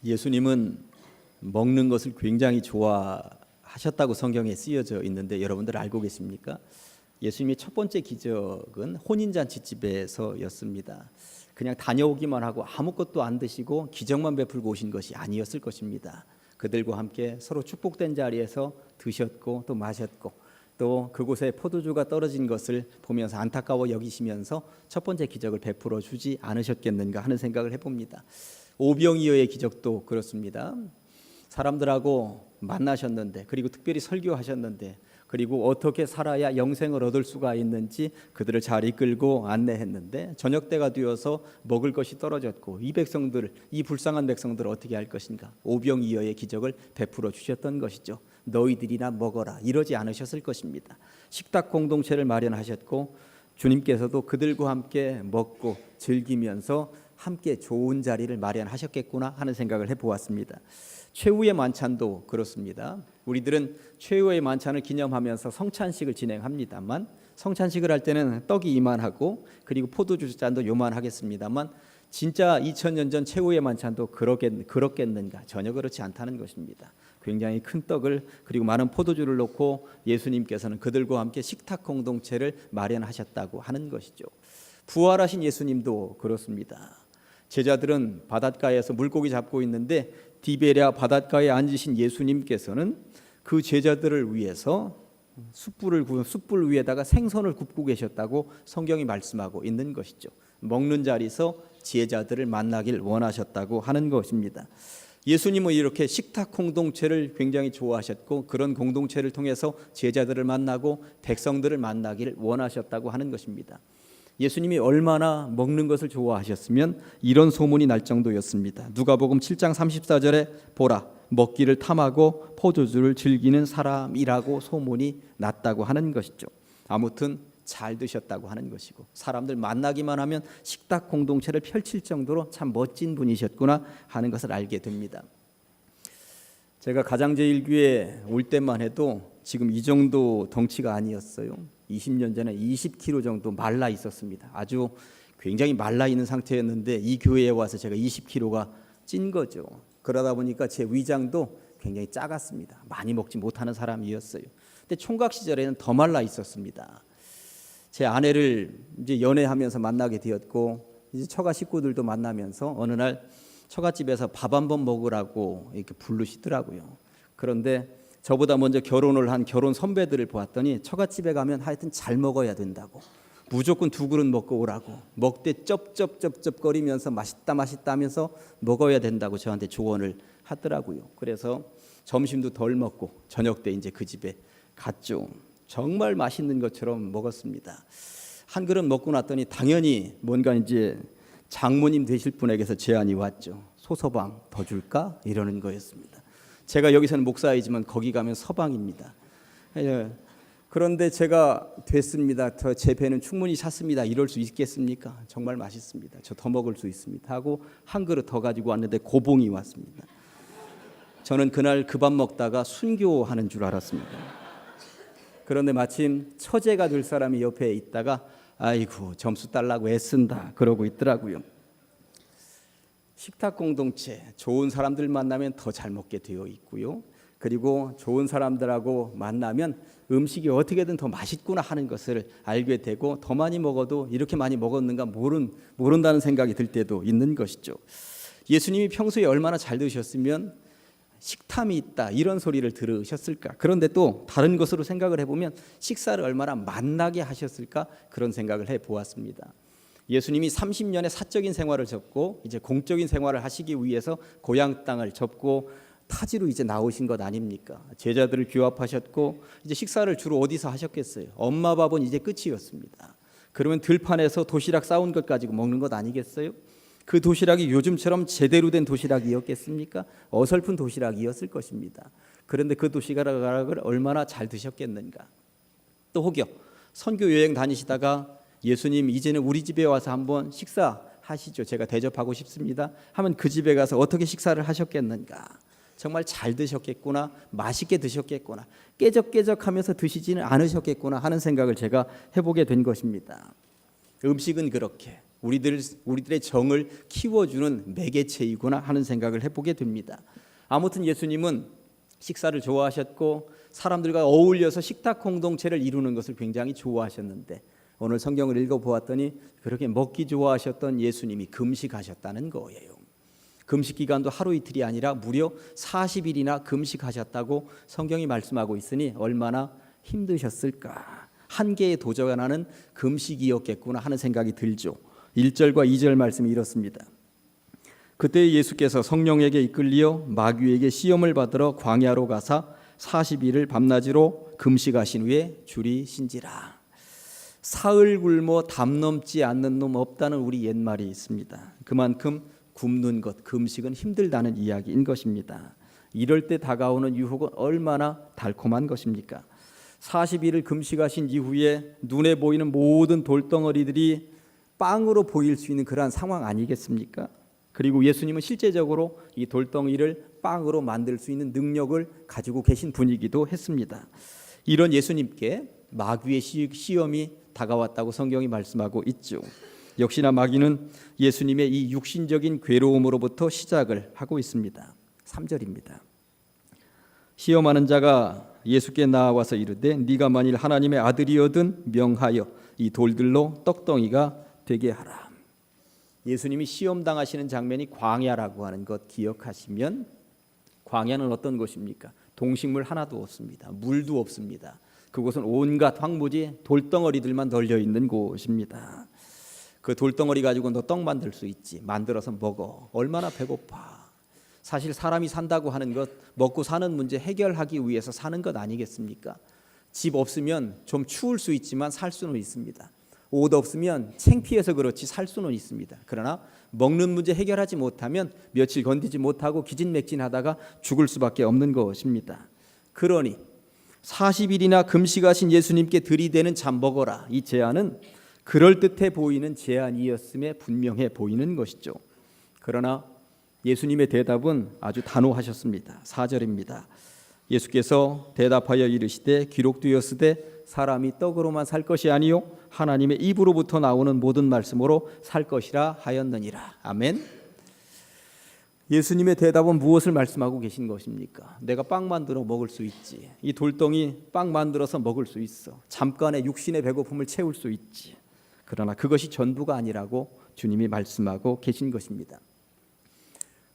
예수님은 먹는 것을 굉장히 좋아하셨다고 성경에 쓰여져 있는데 여러분들 알고 계십니까? 예수님의 첫 번째 기적은 혼인잔치집에서였습니다. 그냥 다녀오기만 하고 아무것도 안 드시고 기적만 베풀고 오신 것이 아니었을 것입니다. 그들과 함께 서로 축복된 자리에서 드셨고 또 마셨고 또 그곳에 포도주가 떨어진 것을 보면서 안타까워 여기시면서 첫 번째 기적을 베풀어 주지 않으셨겠는가 하는 생각을 해봅니다. 오병이어의 기적도 그렇습니다. 사람들하고 만나셨는데, 그리고 특별히 설교하셨는데, 그리고 어떻게 살아야 영생을 얻을 수가 있는지 그들을 잘 이끌고 안내했는데 저녁 때가 되어서 먹을 것이 떨어졌고 이 불쌍한 백성들을 어떻게 할 것인가? 오병이어의 기적을 베풀어 주셨던 것이죠. 너희들이나 먹어라, 이러지 않으셨을 것입니다. 식탁 공동체를 마련하셨고 주님께서도 그들과 함께 먹고 즐기면서 함께 좋은 자리를 마련하셨겠구나 하는 생각을 해보았습니다. 최후의 만찬도 그렇습니다. 우리들은 최후의 만찬을 기념하면서 성찬식을 진행합니다만, 성찬식을 할 때는 떡이 이만하고 그리고 포도주 잔도 요만하겠습니다만, 진짜 2000년 전 최후의 만찬도 그렇겠는가? 전혀 그렇지 않다는 것입니다. 굉장히 큰 떡을 그리고 많은 포도주를 놓고 예수님께서는 그들과 함께 식탁 공동체를 마련하셨다고 하는 것이죠. 부활하신 예수님도 그렇습니다. 제자들은 바닷가에서 물고기 잡고 있는데 디베랴 바닷가에 앉으신 예수님께서는 그 제자들을 위해서 숯불 위에다가 생선을 굽고 계셨다고 성경이 말씀하고 있는 것이죠. 먹는 자리에서 제자들을 만나길 원하셨다고 하는 것입니다. 예수님은 이렇게 식탁 공동체를 굉장히 좋아하셨고 그런 공동체를 통해서 제자들을 만나고 백성들을 만나기를 원하셨다고 하는 것입니다. 예수님이 얼마나 먹는 것을 좋아하셨으면 이런 소문이 날 정도였습니다. 누가복음 7장 34절에 보라, 먹기를 탐하고 포도주를 즐기는 사람이라고 소문이 났다고 하는 것이죠. 아무튼 잘 드셨다고 하는 것이고 사람들 만나기만 하면 식탁 공동체를 펼칠 정도로 참 멋진 분이셨구나 하는 것을 알게 됩니다. 제가 가장제일교회 올 때만 해도 지금 이 정도 덩치가 아니었어요. 20년 전에 20kg 정도 말라 있었습니다. 아주 굉장히 말라 있는 상태였는데 이 교회에 와서 제가 20kg가 찐 거죠. 그러다 보니까 제 위장도 굉장히 작았습니다. 많이 먹지 못하는 사람이었어요. 근데 총각 시절에는 더 말라 있었습니다. 제 아내를 이제 연애하면서 만나게 되었고 이제 처가 식구들도 만나면서 어느 날 처갓집에서 밥 한번 먹으라고 이렇게 부르시더라고요. 그런데 저보다 먼저 결혼을 한 결혼 선배들을 보았더니 처갓집에 가면 하여튼 잘 먹어야 된다고, 무조건 2그릇 먹고 오라고, 먹되 쩝쩝쩝쩝거리면서 맛있다 하면서 먹어야 된다고 저한테 조언을 하더라고요. 그래서 점심도 덜 먹고 저녁 때 이제 그 집에 갔죠. 정말 맛있는 것처럼 먹었습니다. 한 그릇 먹고 났더니 당연히 뭔가 이제 장모님 되실 분에게서 제안이 왔죠. 소서방 더 줄까? 이러는 거였습니다. 제가 여기서는 목사이지만 거기 가면 서방입니다. 그런데 제가 됐습니다. 제 배는 충분히 찼습니다. 이럴 수 있겠습니까? 정말 맛있습니다. 저 더 먹을 수 있습니다. 하고 한 그릇 더 가지고 왔는데 고봉이 왔습니다. 저는 그날 그 밥 먹다가 순교하는 줄 알았습니다. 그런데 마침 처제가 될 사람이 옆에 있다가 아이고 점수 달라고 애쓴다 그러고 있더라고요. 식탁 공동체, 좋은 사람들 만나면 더 잘 먹게 되어 있고요. 그리고 좋은 사람들하고 만나면 음식이 어떻게든 더 맛있구나 하는 것을 알게 되고 더 많이 먹어도 이렇게 많이 먹었는가 모른다는 생각이 들 때도 있는 것이죠. 예수님이 평소에 얼마나 잘 드셨으면 식탐이 있다 이런 소리를 들으셨을까? 그런데 또 다른 것으로 생각을 해보면 식사를 얼마나 맛나게 하셨을까? 그런 생각을 해보았습니다. 예수님이 30년의 사적인 생활을 접고 이제 공적인 생활을 하시기 위해서 고향 땅을 접고 타지로 이제 나오신 것 아닙니까? 제자들을 규합하셨고 이제 식사를 주로 어디서 하셨겠어요? 엄마 밥은 이제 끝이었습니다. 그러면 들판에서 도시락 싸운 것 가지고 먹는 것 아니겠어요? 그 도시락이 요즘처럼 제대로 된 도시락이었겠습니까? 어설픈 도시락이었을 것입니다. 그런데 그 도시락을 얼마나 잘 드셨겠는가? 또 혹여 선교 여행 다니시다가 예수님 이제는 우리 집에 와서 한번 식사하시죠. 제가 대접하고 싶습니다. 하면 그 집에 가서 어떻게 식사를 하셨겠는가? 정말 잘 드셨겠구나, 맛있게 드셨겠구나, 깨적깨적하면서 드시지는 않으셨겠구나 하는 생각을 제가 해보게 된 것입니다. 음식은 그렇게 우리들의 정을 키워주는 매개체이구나 하는 생각을 해보게 됩니다. 아무튼 예수님은 식사를 좋아하셨고 사람들과 어울려서 식탁 공동체를 이루는 것을 굉장히 좋아하셨는데 오늘 성경을 읽어보았더니 그렇게 먹기 좋아하셨던 예수님이 금식하셨다는 거예요. 금식 기간도 하루 이틀이 아니라 무려 40일이나 금식하셨다고 성경이 말씀하고 있으니 얼마나 힘드셨을까. 한계에 도전하는 금식이었겠구나 하는 생각이 들죠. 1절과 2절 말씀이 이렇습니다. 그때 예수께서 성령에게 이끌리어 마귀에게 시험을 받으러 광야로 가사 40일을 밤낮으로 금식하신 후에 줄이신지라. 사흘 굶어 담 넘지 않는 놈 없다는 우리 옛말이 있습니다. 그만큼 굶는 것, 금식은 힘들다는 이야기인 것입니다. 이럴 때 다가오는 유혹은 얼마나 달콤한 것입니까? 40일을 금식하신 이후에 눈에 보이는 모든 돌덩어리들이 빵으로 보일 수 있는 그러한 상황 아니겠습니까? 그리고 예수님은 실제적으로 이 돌덩이를 빵으로 만들 수 있는 능력을 가지고 계신 분이기도 했습니다. 이런 예수님께 마귀의 시험이 다가왔다고 성경이 말씀하고 있죠. 역시나 마귀는 예수님의 이 육신적인 괴로움으로부터 시작을 하고 있습니다. 3절입니다. 시험하는 자가 예수께 나와서 이르되 네가 만일 하나님의 아들이거든 명하여 이 돌들로 떡덩이가 되게 하라. 예수님이 시험당하시는 장면이 광야라고 하는 것 기억하시면 광야는 어떤 곳입니까? 동식물 하나도 없습니다. 물도 없습니다. 그곳은 온갖 황무지 돌덩어리들만 널려 있는 곳입니다. 그 돌덩어리 가지고 너 떡 만들 수 있지. 만들어서 먹어. 얼마나 배고파. 사실 사람이 산다고 하는 것, 먹고 사는 문제 해결하기 위해서 사는 것 아니겠습니까? 집 없으면 좀 추울 수 있지만 살 수는 있습니다. 옷 없으면 창피해서 그렇지 살 수는 있습니다. 그러나 먹는 문제 해결하지 못하면 며칠 건디지 못하고 기진맥진하다가 죽을 수밖에 없는 것입니다. 그러니 40일이나 금식하신 예수님께 들이대는 잠 먹어라. 이 제안은 그럴듯해 보이는 제안이었음에 분명해 보이는 것이죠. 그러나 예수님의 대답은 아주 단호하셨습니다. 4절입니다. 예수께서 대답하여 이르시되 기록되었으되 사람이 떡으로만 살 것이 아니요 하나님의 입으로부터 나오는 모든 말씀으로 살 것이라 하였느니라. 아멘. 예수님의 대답은 무엇을 말씀하고 계신 것입니까? 내가 빵 만들어 먹을 수 있지. 이 돌덩이 빵 만들어서 먹을 수 있어. 잠깐의 육신의 배고픔을 채울 수 있지. 그러나 그것이 전부가 아니라고 주님이 말씀하고 계신 것입니다.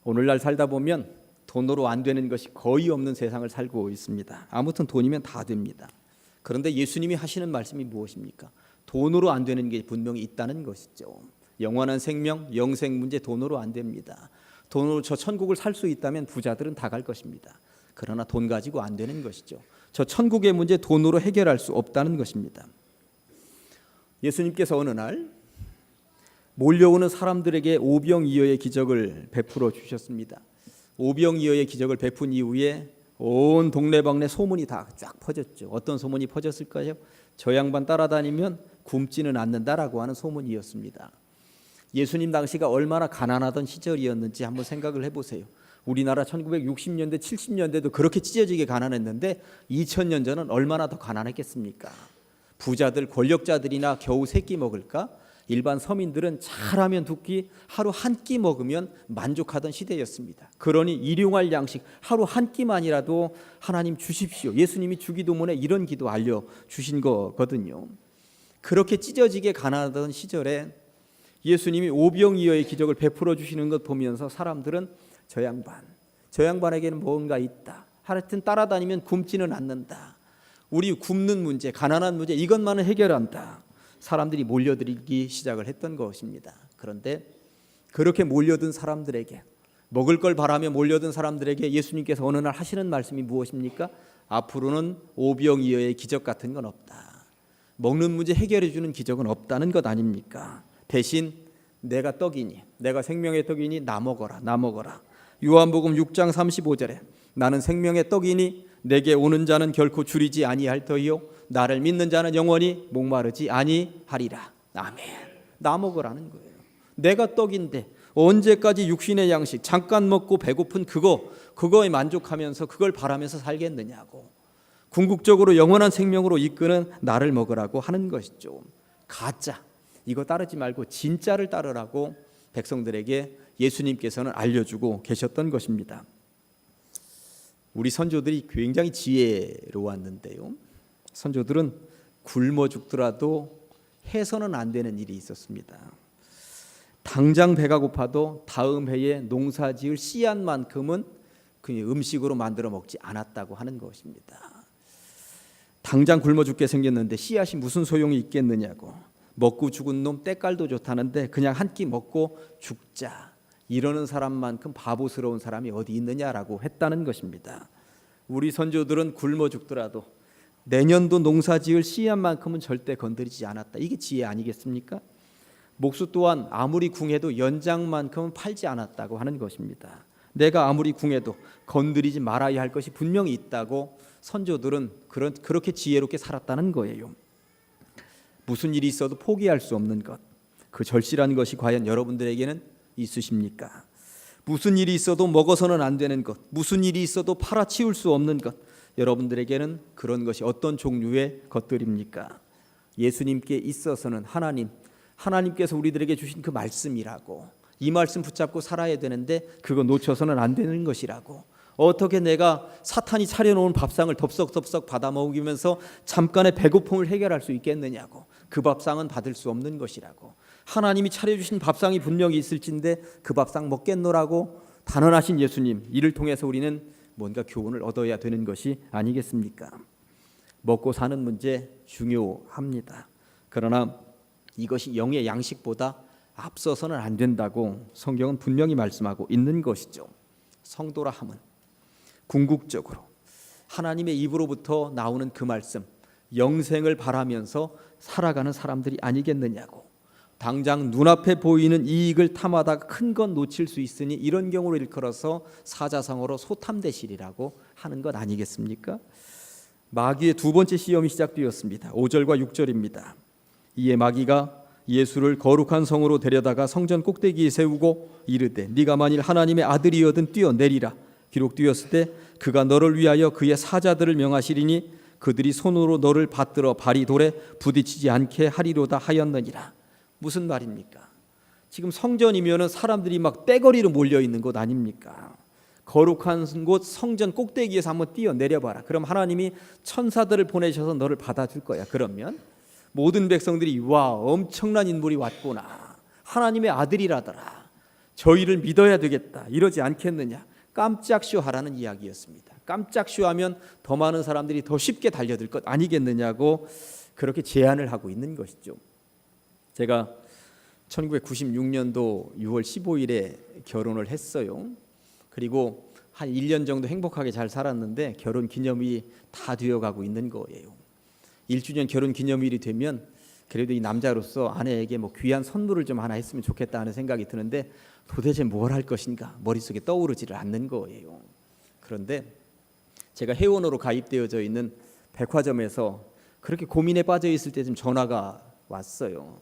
오늘날 살다 보면 돈으로 안 되는 것이 거의 없는 세상을 살고 있습니다. 아무튼 돈이면 다 됩니다. 그런데 예수님이 하시는 말씀이 무엇입니까? 돈으로 안 되는 게 분명히 있다는 것이죠. 영원한 생명, 영생 문제 돈으로 안 됩니다. 돈으로 저 천국을 살 수 있다면 부자들은 다 갈 것입니다. 그러나 돈 가지고 안 되는 것이죠. 저 천국의 문제 돈으로 해결할 수 없다는 것입니다. 예수님께서 어느 날 몰려오는 사람들에게 오병이어의 기적을 베풀어 주셨습니다. 오병이어의 기적을 베푼 이후에 온 동네방네 소문이 다 쫙 퍼졌죠. 어떤 소문이 퍼졌을까요? 저 양반 따라다니면 굶지는 않는다라고 하는 소문이었습니다. 예수님 당시가 얼마나 가난하던 시절이었는지 한번 생각을 해보세요. 우리나라 1960년대, 70년대도 그렇게 찢어지게 가난했는데 2000년 전은 얼마나 더 가난했겠습니까? 부자들, 권력자들이나 겨우 세 끼 먹을까? 일반 서민들은 잘하면 두 끼, 하루 한 끼 먹으면 만족하던 시대였습니다. 그러니 일용할 양식 하루 한 끼만이라도 하나님 주십시오. 예수님이 주기도문에 이런 기도 알려주신 거거든요. 그렇게 찢어지게 가난하던 시절에 예수님이 오병이어의 기적을 베풀어 주시는 것 보면서 사람들은 저 양반에게는 뭔가 있다. 하여튼 따라다니면 굶지는 않는다. 우리 굶는 문제, 가난한 문제 이것만은 해결한다. 사람들이 몰려들기 시작을 했던 것입니다. 그런데 그렇게 몰려든 사람들에게, 먹을 걸 바라며 몰려든 사람들에게 예수님께서 어느 날 하시는 말씀이 무엇입니까? 앞으로는 오병이어의 기적 같은 건 없다. 먹는 문제 해결해 주는 기적은 없다는 것 아닙니까? 대신 내가 떡이니, 내가 생명의 떡이니 나 먹어라. 요한복음 6장 35절에 나는 생명의 떡이니 내게 오는 자는 결코 줄이지 아니할 터이요 나를 믿는 자는 영원히 목마르지 아니하리라. 아멘. 나 먹으라는 거예요. 내가 떡인데 언제까지 육신의 양식 잠깐 먹고 배고픈 그거에 만족하면서 그걸 바라면서 살겠느냐고. 궁극적으로 영원한 생명으로 이끄는 나를 먹으라고 하는 것이죠. 가짜, 이거 따르지 말고 진짜를 따르라고 백성들에게 예수님께서는 알려주고 계셨던 것입니다. 우리 선조들이 굉장히 지혜로웠는데요. 선조들은 굶어 죽더라도 해서는 안 되는 일이 있었습니다. 당장 배가 고파도 다음 해에 농사지을 씨앗만큼은 그냥 음식으로 만들어 먹지 않았다고 하는 것입니다. 당장 굶어 죽게 생겼는데 씨앗이 무슨 소용이 있겠느냐고, 먹고 죽은 놈 때깔도 좋다는데 그냥 한 끼 먹고 죽자, 이러는 사람만큼 바보스러운 사람이 어디 있느냐라고 했다는 것입니다. 우리 선조들은 굶어 죽더라도 내년도 농사지을 씨앗만큼은 절대 건드리지 않았다. 이게 지혜 아니겠습니까? 목수 또한 아무리 궁해도 연장만큼은 팔지 않았다고 하는 것입니다. 내가 아무리 궁해도 건드리지 말아야 할 것이 분명히 있다고 선조들은 그렇게 지혜롭게 살았다는 거예요. 무슨 일이 있어도 포기할 수 없는 것, 그 절실한 것이 과연 여러분들에게는 있으십니까? 무슨 일이 있어도 먹어서는 안 되는 것, 무슨 일이 있어도 팔아치울 수 없는 것, 여러분들에게는 그런 것이 어떤 종류의 것들입니까? 예수님께 있어서는 하나님께서 우리들에게 주신 그 말씀이라고, 이 말씀 붙잡고 살아야 되는데 그거 놓쳐서는 안 되는 것이라고, 어떻게 내가 사탄이 차려놓은 밥상을 덥석덥석 받아 먹이면서 잠깐의 배고픔을 해결할 수 있겠느냐고, 그 밥상은 받을 수 없는 것이라고, 하나님이 차려주신 밥상이 분명히 있을진데 그 밥상 먹겠노라고 단언하신 예수님, 이를 통해서 우리는 뭔가 교훈을 얻어야 되는 것이 아니겠습니까? 먹고 사는 문제 중요합니다. 그러나 이것이 영의 양식보다 앞서서는 안 된다고 성경은 분명히 말씀하고 있는 것이죠. 성도라 함은 궁극적으로 하나님의 입으로부터 나오는 그 말씀, 영생을 바라면서 살아가는 사람들이 아니겠느냐고. 당장 눈앞에 보이는 이익을 탐하다가 큰 건 놓칠 수 있으니 이런 경우를 일컬어서 사자성어로 소탐대실이라고 하는 것 아니겠습니까? 마귀의 두 번째 시험이 시작되었습니다. 5절과 6절입니다. 이에 마귀가 예수를 거룩한 성으로 데려다가 성전 꼭대기에 세우고 이르되 네가 만일 하나님의 아들이여든 뛰어내리라. 기록되었을 때 그가 너를 위하여 그의 사자들을 명하시리니 그들이 손으로 너를 받들어 발이 돌에 부딪히지 않게 하리로다 하였느니라. 무슨 말입니까? 지금 성전이면은 사람들이 막 떼거리로 몰려 있는 곳 아닙니까? 거룩한 곳 성전 꼭대기에서 한번 뛰어내려봐라. 그럼 하나님이 천사들을 보내셔서 너를 받아줄 거야. 그러면 모든 백성들이 와, 엄청난 인물이 왔구나, 하나님의 아들이라더라, 저희를 믿어야 되겠다, 이러지 않겠느냐. 깜짝 쇼하라는 이야기였습니다. 깜짝 쇼하면 더 많은 사람들이 더 쉽게 달려들 것 아니겠느냐고 그렇게 제안을 하고 있는 것이죠. 제가 1996년도 6월 15일에 결혼을 했어요. 그리고 한 1년 정도 행복하게 잘 살았는데 결혼 기념일이 다 되어가고 있는 거예요. 1주년 결혼 기념일이 되면 그래도 이 남자로서 아내에게 뭐 귀한 선물을 좀 하나 했으면 좋겠다 하는 생각이 드는데 도대체 뭘 할 것인가 머릿속에 떠오르지를 않는 거예요. 그런데 제가 회원으로 가입되어져 있는 백화점에서 그렇게 고민에 빠져 있을 때 좀 전화가 왔어요.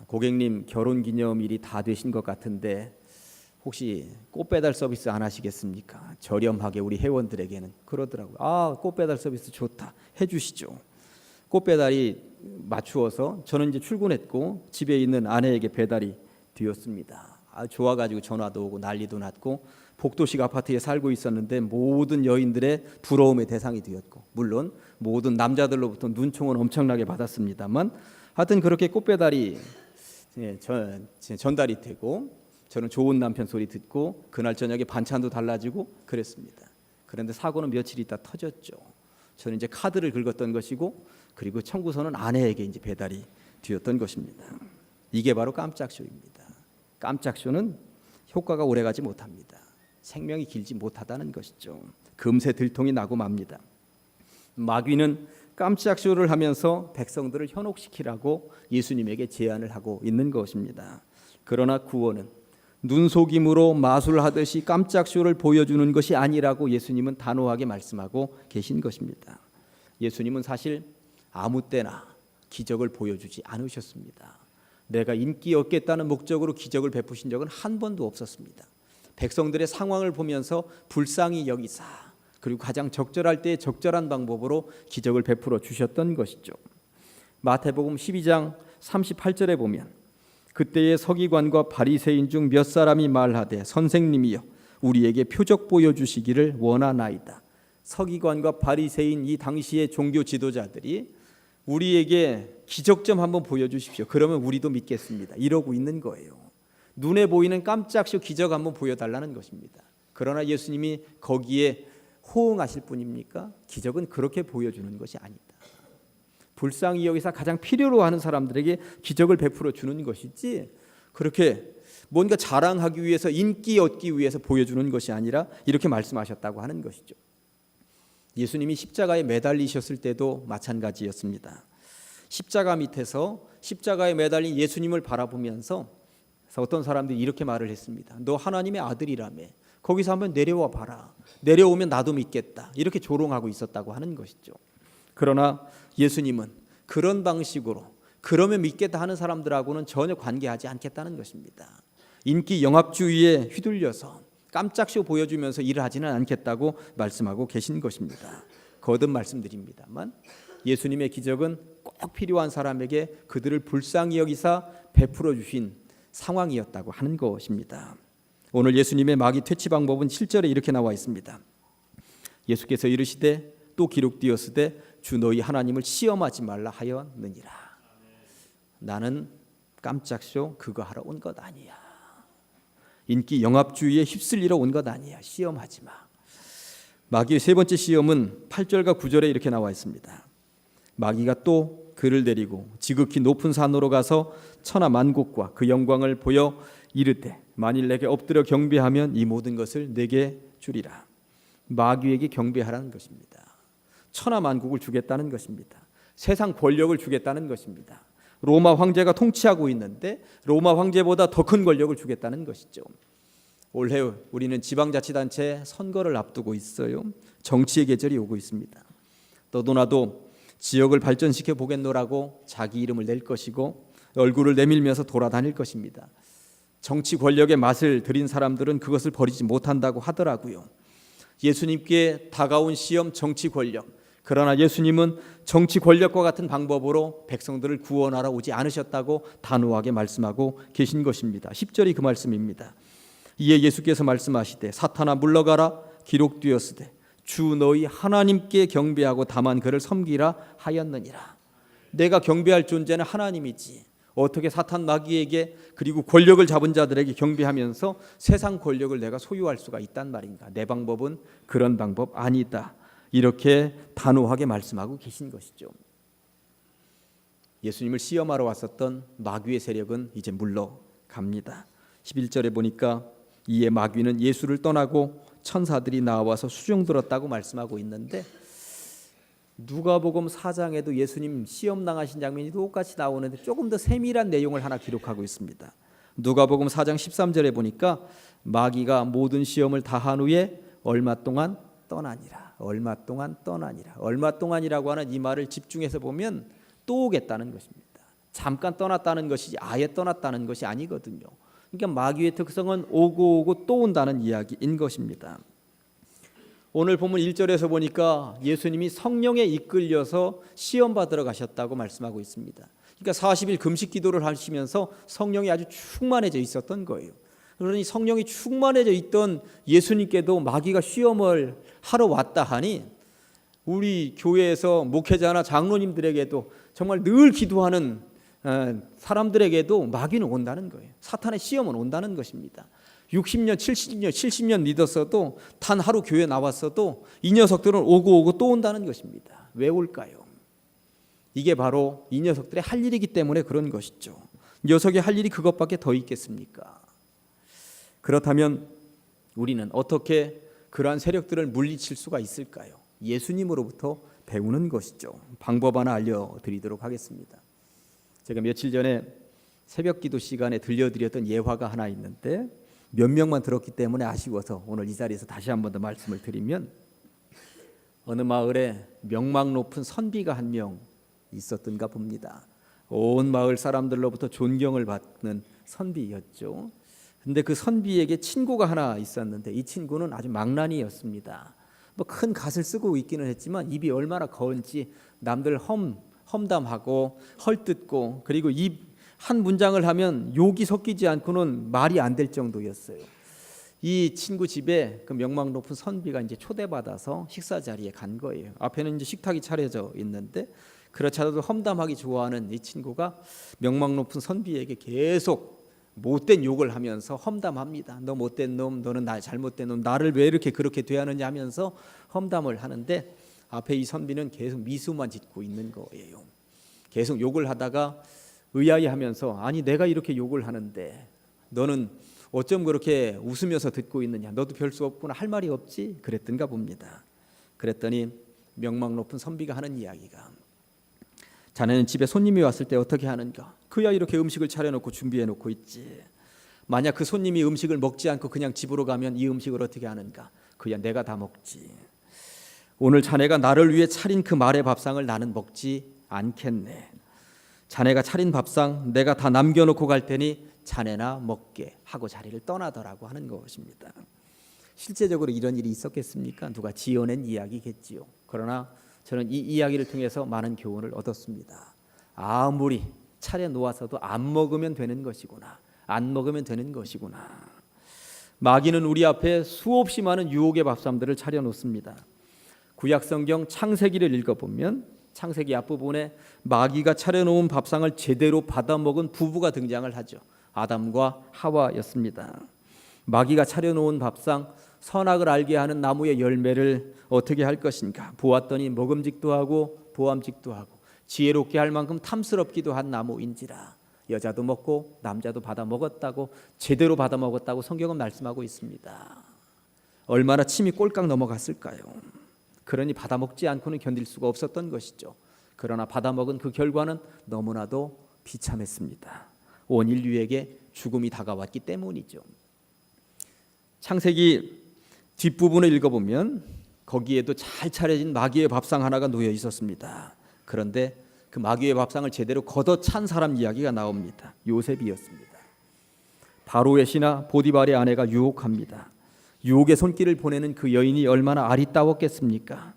고객님, 결혼 기념일이 다 되신 것 같은데 혹시 꽃 배달 서비스 안 하시겠습니까? 저렴하게 우리 회원들에게는. 그러더라고요. 아, 꽃 배달 서비스 좋다, 해주시죠. 꽃 배달이 맞추어서 저는 이제 출근했고 집에 있는 아내에게 배달이 되었습니다. 아, 좋아가지고 전화도 오고 난리도 났고, 복도식 아파트에 살고 있었는데 모든 여인들의 부러움의 대상이 되었고, 물론 모든 남자들로부터 눈총은 엄청나게 받았습니다만 하여튼 그렇게 꽃 배달이 전달이 되고 저는 좋은 남편 소리 듣고 그날 저녁에 반찬도 달라지고 그랬습니다. 그런데 사고는 며칠 있다 터졌죠. 저는 이제 카드를 긁었던 것이고, 그리고 청구서는 아내에게 이제 배달이 되었던 것입니다. 이게 바로 깜짝쇼입니다. 깜짝쇼는 효과가 오래가지 못합니다. 생명이 길지 못하다는 것이죠. 금세 들통이 나고 맙니다. 마귀는 깜짝쇼를 하면서 백성들을 현혹시키라고 예수님에게 제안을 하고 있는 것입니다. 그러나 구원은 눈속임으로 마술하듯이 깜짝쇼를 보여주는 것이 아니라고 예수님은 단호하게 말씀하고 계신 것입니다. 예수님은 사실 아무 때나 기적을 보여주지 않으셨습니다. 내가 인기 얻겠다는 목적으로 기적을 베푸신 적은 한 번도 없었습니다. 백성들의 상황을 보면서 불쌍히 여기사, 그리고 가장 적절할 때 적절한 방법으로 기적을 베풀어 주셨던 것이죠. 마태복음 12장 38절에 보면 그때의 서기관과 바리새인 중 몇 사람이 말하되 선생님이여 우리에게 표적 보여주시기를 원하나이다. 서기관과 바리새인 이 당시의 종교 지도자들이 우리에게 기적 좀 한번 보여주십시오. 그러면 우리도 믿겠습니다. 이러고 있는 거예요. 눈에 보이는 깜짝쇼 기적 한번 보여달라는 것입니다. 그러나 예수님이 거기에 호응하실 뿐입니까? 기적은 그렇게 보여주는 것이 아니다. 불쌍히 여기서 가장 필요로 하는 사람들에게 기적을 베풀어 주는 것이지 그렇게 뭔가 자랑하기 위해서 인기 얻기 위해서 보여주는 것이 아니라 이렇게 말씀하셨다고 하는 것이죠. 예수님이 십자가에 매달리셨을 때도 마찬가지였습니다. 십자가 밑에서 십자가에 매달린 예수님을 바라보면서 어떤 사람들이 이렇게 말을 했습니다. 너 하나님의 아들이라며 거기서 한번 내려와 봐라. 내려오면 나도 믿겠다. 이렇게 조롱하고 있었다고 하는 것이죠. 그러나 예수님은 그런 방식으로 그러면 믿겠다 하는 사람들하고는 전혀 관계하지 않겠다는 것입니다. 인기 영합주의에 휘둘려서 깜짝쇼 보여주면서 일을 하지는 않겠다고 말씀하고 계신 것입니다. 거듭 말씀드립니다만 예수님의 기적은 꼭 필요한 사람에게 그들을 불쌍히 여기사 베풀어 주신 상황이었다고 하는 것입니다. 오늘 예수님의 마귀 퇴치 방법은 7절에 이렇게 나와 있습니다. 예수께서 이르시되 또 기록되었으되 주 너희 하나님을 시험하지 말라 하였느니라. 나는 깜짝쇼 그거 하러 온 것 아니야. 인기 영합주의에 휩쓸리러 온 것 아니야. 시험하지 마. 마귀의 세 번째 시험은 8절과 9절에 이렇게 나와 있습니다. 마귀가 또 그를 데리고 지극히 높은 산으로 가서 천하 만국과 그 영광을 보여 이르되 만일 내게 엎드려 경배하면 이 모든 것을 내게 주리라. 마귀에게 경배하라는 것입니다. 천하 만국을 주겠다는 것입니다. 세상 권력을 주겠다는 것입니다. 로마 황제가 통치하고 있는데 로마 황제보다 더 큰 권력을 주겠다는 것이죠. 올해 우리는 지방자치단체 선거를 앞두고 있어요. 정치의 계절이 오고 있습니다. 너도 나도 지역을 발전시켜 보겠노라고 자기 이름을 낼 것이고 얼굴을 내밀면서 돌아다닐 것입니다. 정치 권력의 맛을 들인 사람들은 그것을 버리지 못한다고 하더라고요. 예수님께 다가온 시험 정치 권력. 그러나 예수님은 정치 권력과 같은 방법으로 백성들을 구원하러 오지 않으셨다고 단호하게 말씀하고 계신 것입니다. 10절이 그 말씀입니다. 이에 예수께서 말씀하시되 사탄아 물러가라 기록되었으되 주 너희 하나님께 경배하고 다만 그를 섬기라 하였느니라. 내가 경배할 존재는 하나님이지 어떻게 사탄 마귀에게 그리고 권력을 잡은 자들에게 경배하면서 세상 권력을 내가 소유할 수가 있단 말인가. 내 방법은 그런 방법 아니다. 이렇게 단호하게 말씀하고 계신 것이죠. 예수님을 시험하러 왔었던 마귀의 세력은 이제 물러갑니다. 11절에 보니까 이에 마귀는 예수를 떠나고 천사들이 나와서 수종들었다고 말씀하고 있는데 누가복음 4장에도 예수님 시험 당하신 장면이 똑같이 나오는데 조금 더 세밀한 내용을 하나 기록하고 있습니다. 누가복음 4장 13절에 보니까 마귀가 모든 시험을 다한 후에 얼마 동안 떠나니라. 얼마 동안 떠나니라. 얼마 동안이라고 하는 이 말을 집중해서 보면 또 오겠다는 것입니다. 잠깐 떠났다는 것이지 아예 떠났다는 것이 아니거든요. 그러니까 마귀의 특성은 오고 오고 또 온다는 이야기인 것입니다. 오늘 본문 1절에서 보니까 예수님이 성령에 이끌려서 시험 받으러 가셨다고 말씀하고 있습니다. 그러니까 40일 금식 기도를 하시면서 성령이 아주 충만해져 있었던 거예요. 그러니 성령이 충만해져 있던 예수님께도 마귀가 시험을 하러 왔다 하니 우리 교회에서 목회자나 장로님들에게도 정말 늘 기도하는 사람들에게도 마귀는 온다는 거예요. 사탄의 시험은 온다는 것입니다. 60년, 70년 믿었어도 단 하루 교회 나왔어도 이 녀석들은 오고 또 온다는 것입니다. 왜 올까요? 이게 바로 이 녀석들의 할 일이기 때문에 그런 것이죠. 녀석의 할 일이 그것밖에 더 있겠습니까? 그렇다면 우리는 어떻게 그러한 세력들을 물리칠 수가 있을까요? 예수님으로부터 배우는 것이죠. 방법 하나 알려드리도록 하겠습니다. 제가 며칠 전에 새벽 기도 시간에 들려드렸던 예화가 하나 있는데 몇 명만 들었기 때문에 아쉬워서 오늘 이 자리에서 다시 한 번 더 말씀을 드리면 어느 마을에 명망 높은 선비가 한 명 있었던가 봅니다. 온 마을 사람들로부터 존경을 받는 선비였죠. 근데 그 선비에게 친구가 하나 있었는데 이 친구는 아주 망나니였습니다. 뭐 큰 갓을 쓰고 있기는 했지만 입이 얼마나 거은지 남들 험 험담하고 헐뜯고 그리고 입 한 문장을 하면 욕이 섞이지 않고는 말이 안 될 정도였어요. 이 친구 집에 그 명망 높은 선비가 이제 초대받아서 식사 자리에 간 거예요. 앞에는 이제 식탁이 차려져 있는데 그렇지 않아도 험담하기 좋아하는 이 친구가 명망 높은 선비에게 계속 못된 욕을 하면서 험담합니다. 너 못된 놈, 너는 나 잘못된 놈, 나를 왜 이렇게 그렇게 대하느냐 하면서 험담을 하는데 앞에 이 선비는 계속 미소만 짓고 있는 거예요. 계속 욕을 하다가 의아해하면서 아니 내가 이렇게 욕을 하는데 너는 어쩜 그렇게 웃으면서 듣고 있느냐, 너도 별 수 없구나, 할 말이 없지 그랬던가 봅니다. 그랬더니 명망 높은 선비가 하는 이야기가 자네는 집에 손님이 왔을 때 어떻게 하는가? 그야 이렇게 음식을 차려놓고 준비해놓고 있지. 만약 그 손님이 음식을 먹지 않고 그냥 집으로 가면 이 음식을 어떻게 하는가? 그야 내가 다 먹지. 오늘 자네가 나를 위해 차린 그 말의 밥상을 나는 먹지 않겠네. 자네가 차린 밥상 내가 다 남겨놓고 갈 테니 자네나 먹게 하고 자리를 떠나더라고 하는 것입니다. 실제적으로 이런 일이 있었겠습니까? 누가 지어낸 이야기겠지요. 그러나 저는 이 이야기를 통해서 많은 교훈을 얻었습니다. 아무리 차려 놓아서도 안 먹으면 되는 것이구나. 안 먹으면 되는 것이구나. 마귀는 우리 앞에 수없이 많은 유혹의 밥상들을 차려 놓습니다. 구약성경 창세기를 읽어보면 창세기 앞부분에 마귀가 차려놓은 밥상을 제대로 받아먹은 부부가 등장을 하죠. 아담과 하와였습니다. 마귀가 차려놓은 밥상, 선악을 알게 하는 나무의 열매를 어떻게 할 것인가 보았더니 먹음직도 하고 보암직도 하고 지혜롭게 할 만큼 탐스럽기도 한 나무인지라. 여자도 먹고 남자도 받아 먹었다고, 제대로 받아 먹었다고 성경은 말씀하고 있습니다. 얼마나 침이 꼴깍 넘어갔을까요? 그러니 받아먹지 않고는 견딜 수가 없었던 것이죠. 그러나 받아먹은 그 결과는 너무나도 비참했습니다. 온 인류에게 죽음이 다가왔기 때문이죠. 창세기 뒷부분을 읽어보면 거기에도 잘 차려진 마귀의 밥상 하나가 놓여 있었습니다. 그런데 그 마귀의 밥상을 제대로 걷어찬 사람 이야기가 나옵니다. 요셉이었습니다. 바로의 신하 보디발의 아내가 유혹합니다. 유혹의 손길을 보내는 그 여인이 얼마나 아리따웠겠습니까?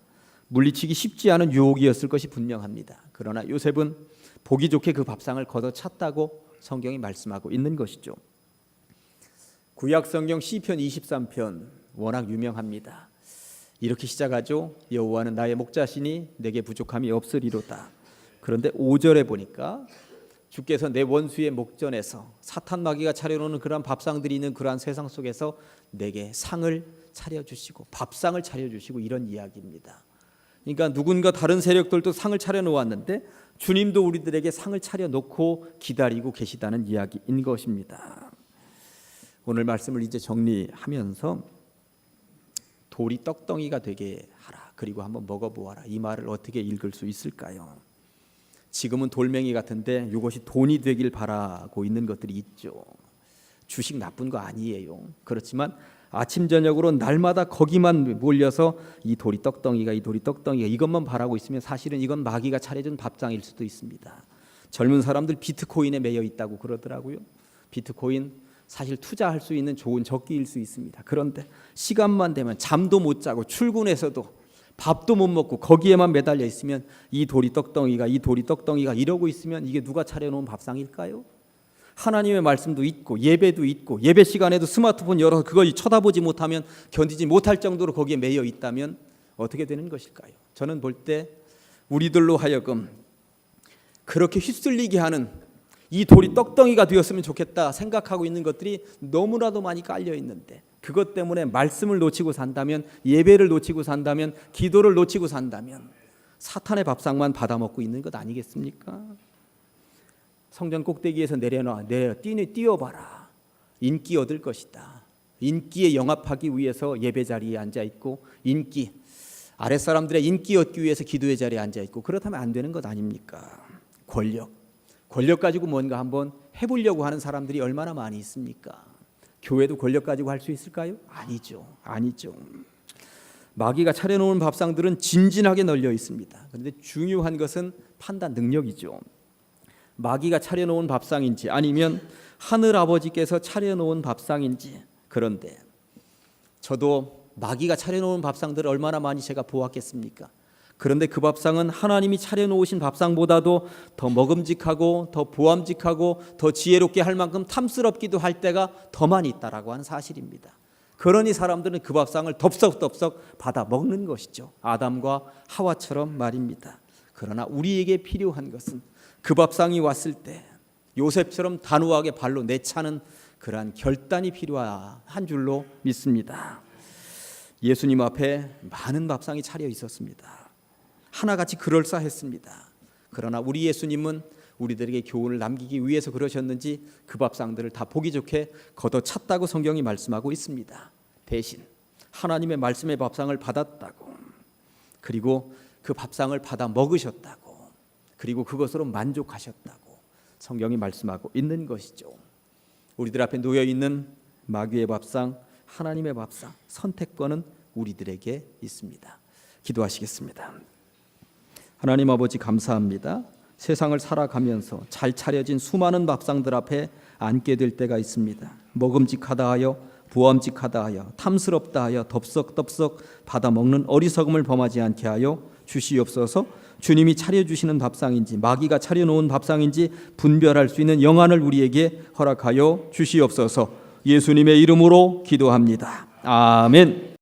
물리치기 쉽지 않은 유혹이었을 것이 분명합니다. 그러나 요셉은 보기 좋게 그 밥상을 걷어찼다고 성경이 말씀하고 있는 것이죠. 구약성경 시편 23편 워낙 유명합니다. 이렇게 시작하죠. 여호와는 나의 목자시니 내게 부족함이 없으리로다. 그런데 5절에 보니까 주께서 내 원수의 목전에서 사탄 마귀가 차려놓는 그러한 밥상들이 있는 그러한 세상 속에서 내게 상을 차려주시고 밥상을 차려주시고 이런 이야기입니다. 그러니까 누군가 다른 세력들도 상을 차려놓았는데 주님도 우리들에게 상을 차려놓고 기다리고 계시다는 이야기인 것입니다. 오늘 말씀을 이제 정리하면서 돌이 떡덩이가 되게 하라. 그리고 한번 먹어보아라. 이 말을 어떻게 읽을 수 있을까요? 지금은 돌멩이 같은데 이것이 돈이 되길 바라고 있는 것들이 있죠. 주식 나쁜 거 아니에요. 그렇지만 아침 저녁으로 날마다 거기만 몰려서 이 돌이 떡덩이가 이것만 바라고 있으면 사실은 이건 마귀가 차려준 밥상일 수도 있습니다. 젊은 사람들 비트코인에 매여 있다고 그러더라고요. 비트코인 사실 투자할 수 있는 좋은 적기일 수 있습니다. 그런데 시간만 되면 잠도 못 자고 출근해서도 밥도 못 먹고 거기에만 매달려 있으면 이 돌이 떡덩이가 이러고 있으면 이게 누가 차려놓은 밥상일까요? 하나님의 말씀도 있고 예배도 있고 예배 시간에도 스마트폰 열어서 그걸 쳐다보지 못하면 견디지 못할 정도로 거기에 매여 있다면 어떻게 되는 것일까요? 저는 볼 때 우리들로 하여금 그렇게 휩쓸리게 하는 이 돌이 떡덩이가 되었으면 좋겠다 생각하고 있는 것들이 너무나도 많이 깔려 있는데 그것 때문에 말씀을 놓치고 산다면, 예배를 놓치고 산다면, 기도를 놓치고 산다면 사탄의 밥상만 받아먹고 있는 것 아니겠습니까? 성전 꼭대기에서 뛰어봐라. 인기 얻을 것이다. 인기에 영합하기 위해서 예배 자리에 앉아있고 인기, 아랫사람들의 인기 얻기 위해서 기도의 자리에 앉아있고 그렇다면 안 되는 것 아닙니까? 권력 가지고 뭔가 한번 해보려고 하는 사람들이 얼마나 많이 있습니까? 교회도 권력 가지고 할 수 있을까요? 아니죠. 마귀가 차려놓은 밥상들은 진진하게 널려 있습니다. 그런데 중요한 것은 판단 능력이죠. 마귀가 차려놓은 밥상인지 아니면 하늘 아버지께서 차려놓은 밥상인지. 그런데 저도 마귀가 차려놓은 밥상들을 얼마나 많이 제가 보았겠습니까? 그런데 그 밥상은 하나님이 차려놓으신 밥상보다도 더 먹음직하고 더 보암직하고 더 지혜롭게 할 만큼 탐스럽기도 할 때가 더 많이 있다라고 하는 사실입니다. 그러니 사람들은 그 밥상을 덥석덥석 받아 먹는 것이죠. 아담과 하와처럼 말입니다. 그러나 우리에게 필요한 것은 그 밥상이 왔을 때 요셉처럼 단호하게 발로 내차는 그러한 결단이 필요한 줄로 믿습니다. 예수님 앞에 많은 밥상이 차려 있었습니다. 하나같이 그럴싸했습니다. 그러나 우리 예수님은 우리들에게 교훈을 남기기 위해서 그러셨는지 그 밥상들을 다 보기 좋게 걷어찼다고 성경이 말씀하고 있습니다. 대신 하나님의 말씀의 밥상을 받았다고, 그리고 그 밥상을 받아 먹으셨다고, 그리고 그것으로 만족하셨다고 성경이 말씀하고 있는 것이죠. 우리들 앞에 놓여 있는 마귀의 밥상, 하나님의 밥상, 선택권은 우리들에게 있습니다. 기도하시겠습니다. 하나님 아버지, 감사합니다. 세상을 살아가면서 잘 차려진 수많은 밥상들 앞에 앉게 될 때가 있습니다. 먹음직하다 하여, 보암직하다 하여, 탐스럽다 하여 덥석덥석 받아 먹는 어리석음을 범하지 않게 하여 주시옵소서. 주님이 차려주시는 밥상인지 마귀가 차려놓은 밥상인지 분별할 수 있는 영안을 우리에게 허락하여 주시옵소서. 예수님의 이름으로 기도합니다. 아멘.